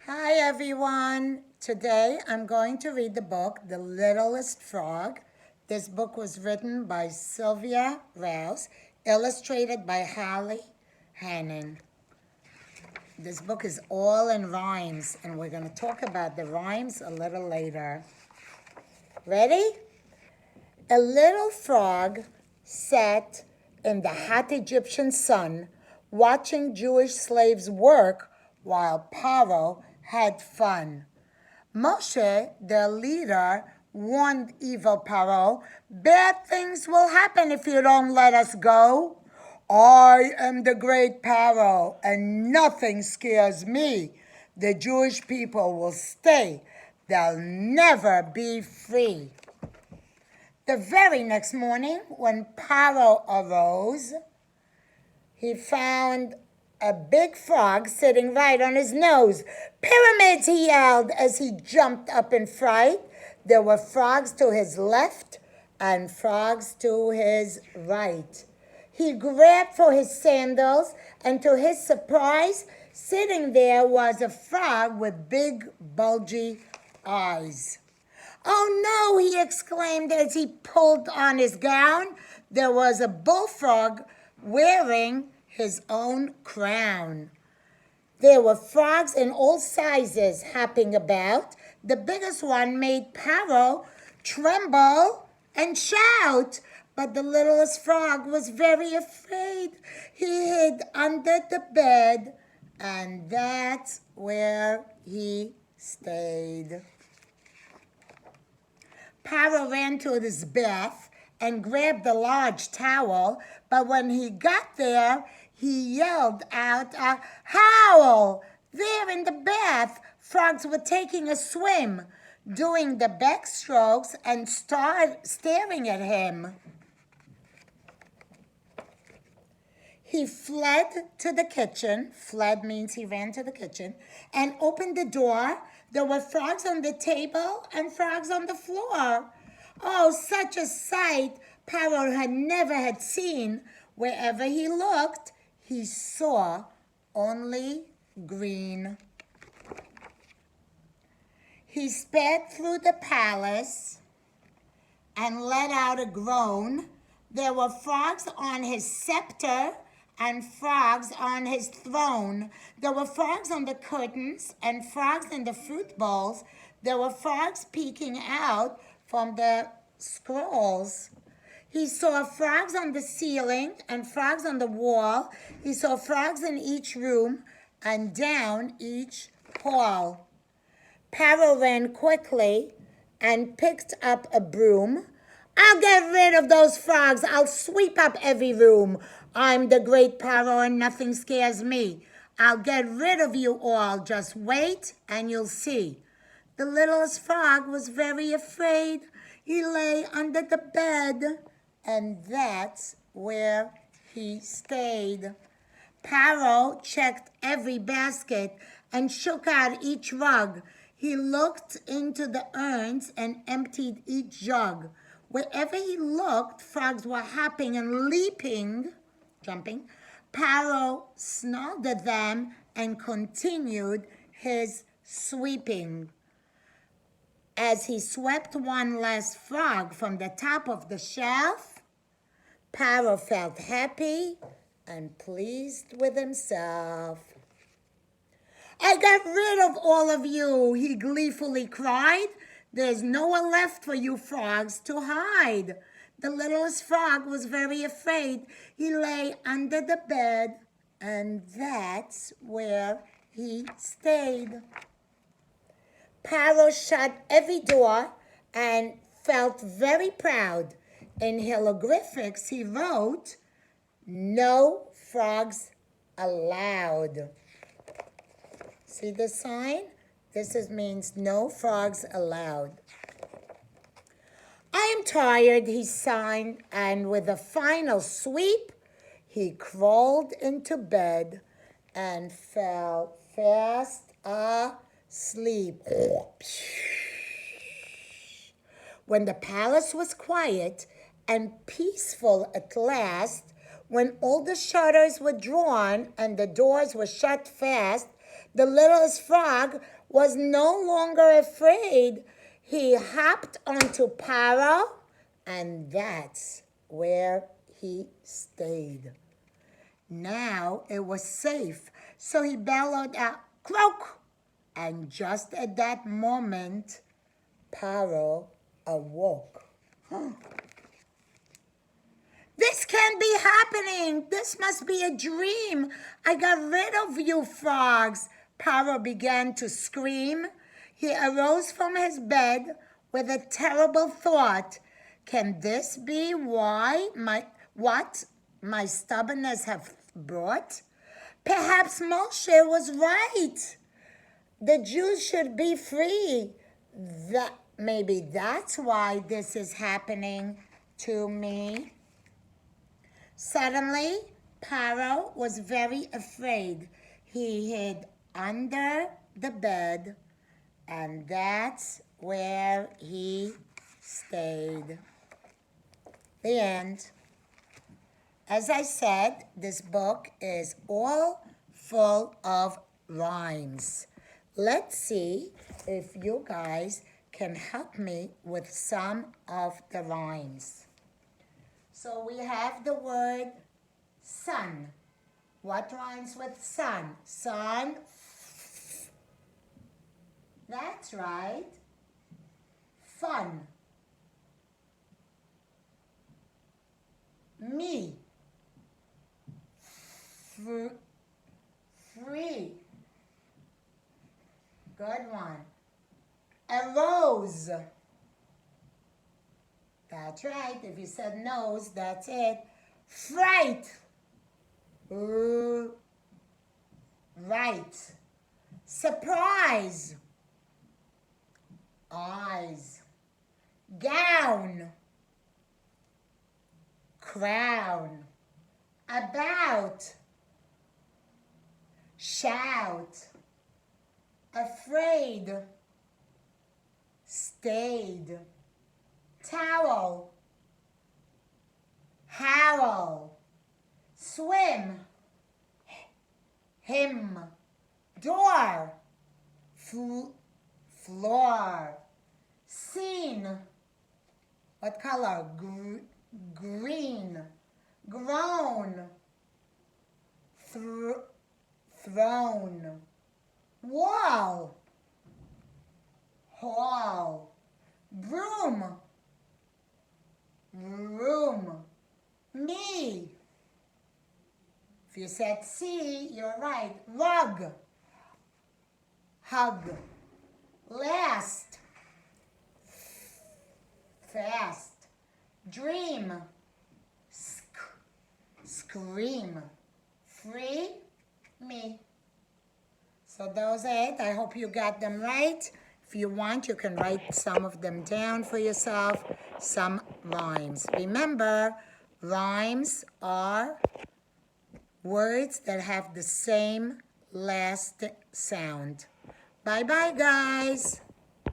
Hi everyone. Today I'm going to read the book The Littlest Frog. This book was written by Sylvia Rouse, illustrated by Holly Hannon. This book is all in rhymes, and we're going to talk about the rhymes a little later. Ready? A little frog sat in the hot Egyptian sun, watching Jewish slaves work while Paro had fun. Moshe, their leader, warned evil Paro, "Bad things will happen if you don't let us go. I am the great Paro, and nothing scares me. The Jewish people will stay. They'll never be free." The very next morning, when Paro arose, he found a big frog sitting right on his nose. "Pyramids!" he yelled as he jumped up in fright. There were frogs to his left and frogs to his right. He grabbed for his sandals, and to his surprise, sitting there was a frog with big, bulgy eyes. "Oh no!" he exclaimed as he pulled on his gown. There was a bullfrog wearing his own crown. There were frogs in all sizes hopping about. The biggest one made Paro tremble and shout. But the littlest frog was very afraid. He hid under the bed, and that's where he stayed. Paro ran to his bath and grabbed a large towel, but when he got there, he yelled out a howl. There in the bath, frogs were taking a swim, doing the backstrokes and staring at him. He fled to the kitchen. Fled means he ran to the kitchen and opened the door. There were frogs on the table and frogs on the floor. Oh, such a sight Paro had never seen. Wherever he looked, he saw only green. He sped through the palace and let out a groan. There were frogs on his scepter and frogs on his throne. There were frogs on the curtains and frogs in the fruit bowls. There were frogs peeking out from the scrolls. He saw frogs on the ceiling and frogs on the wall. He saw frogs in each room and down each hall. Paro ran quickly and picked up a broom. "I'll get rid of those frogs. I'll sweep up every room. I'm the great Paro and nothing scares me. I'll get rid of you all. Just wait and you'll see." The littlest frog was very afraid. He lay under the bed, and that's where he stayed. Paro checked every basket and shook out each rug. He looked into the urns and emptied each jug. Wherever he looked, frogs were hopping and leaping, jumping. Paro snarled at them and continued his sweeping. As he swept one last frog from the top of the shelf, Paro felt happy and pleased with himself. "I got rid of all of you," he gleefully cried. "There's nowhere left for you frogs to hide." The littlest frog was very afraid. He lay under the bed, and that's where he stayed. Paro shut every door and felt very proud. In hieroglyphics, he wrote, "No frogs allowed." See the sign? This means no frogs allowed. "I am tired," he sighed, and with a final sweep, he crawled into bed and fell fast asleep. When the palace was quiet and peaceful at last, when all the shutters were drawn and the doors were shut fast, The littlest frog was no longer afraid. He hopped onto Paro, and that's where he stayed. Now it was safe, so he bellowed out, "Croak!" And just at that moment, Paro awoke. This can't be happening. This must be a dream. I got rid of you frogs. Paro began to scream. He arose from his bed with a terrible thought. Can this be what my stubbornness have brought? Perhaps Moshe was right. The Jews should be free. Maybe that's why this is happening to me. Suddenly, Paro was very afraid. He hid under the bed, and that's where he stayed. The end. As I said, this book is all full of rhymes. Let's see if you guys can help me with some of the rhymes. So we have the word sun. What rhymes with sun? Sun. That's right. Fun. Me. Free. Good one. Arose. That's right. If you said nose, that's it. Fright. Right. Surprise. Eyes. Gown. Crown. About. Shout. Afraid. Stayed. Towel. Howl. Swim. Him. Door. Floor. Scene. What color? Green. Grown. Throne. Wall. Hall. Broom. Room. Me. If you said see, you're right. Rug. Hug. Last. Fast. Dream. Scream. Free. Me. So those are it. I hope you got them right. If you want, you can write some of them down for yourself, some rhymes. Remember, rhymes are words that have the same last sound. Bye-bye, guys.